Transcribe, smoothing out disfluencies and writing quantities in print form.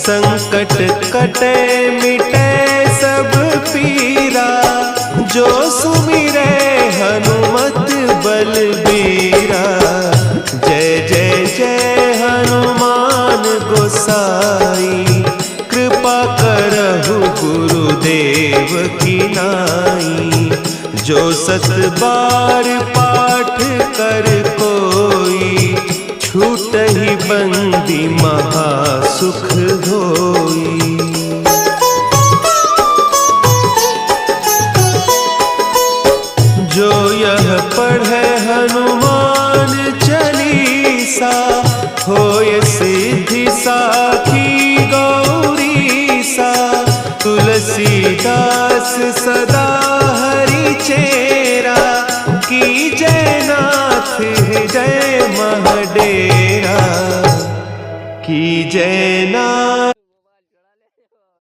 संकट कटे मिटे सब पीरा, जो सुमिरे हनुमत बलबीरा। जय जय जय हनुमान गोसाई, कृपा करहु गुरुदेव की नाई। जो 7 बार पाठ कर कोई, छूटहि बंदी महासुख होई। जो यह पढ़े हनुमान चालीसा, होय सिद्धि साखी गौरीसा। तुलसीदास सदा हरि चेरा, की जयनाथ हृदय महडेरा। की जयनाथ